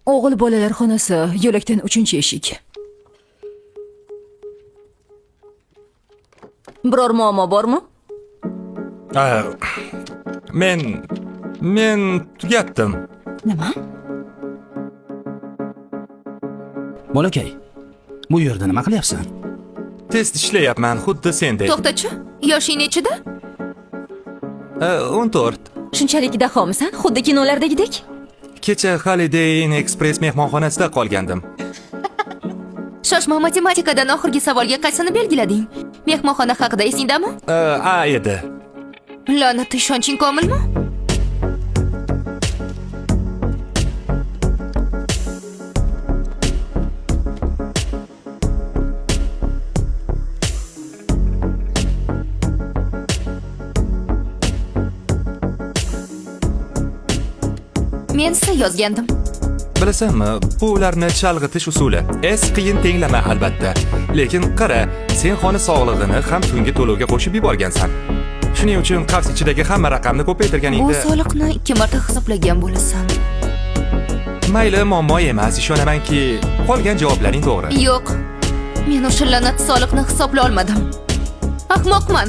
O'g'il bolalar xonasi, yo'lakdan 3-eshik. Biror muammo bormi? Men tugatdim. Nima? Bolakay, bu yerda nima qilyapsan? Test ishlayapman, xuddi sendek. To'xtachi, yoshing nechida? 14. Shunchalik dahomisan, xuddi kinolardagidek? Kecha Holiday Inn Express mehmonxonasida qolgandim. Shoshma, matematikadan oxirgi savolga qaysini belgilading? Mehmonxona haqida esingdami? A edi. La'natda ishonching komilmi? Men size yozgandim. Bilasanmi, bu ularni chalg'itish usuli. S qiyin tenglama albatta. Lekin qara, sen xona sog'lig'ini ham tungi to'lovga qo'shib yuborgansan. Shuning uchun qavs ichidagi hamma raqamni Bu ko'paytirganingda soliqni 2 marta hisoblagan bo'lasan. mayli, muammo emas, ishonamanki, qolgan javoblaring to'g'ri. Yo'q. Men o'sha la'nat soliqni hisoblay olmadim. Ahmoqman.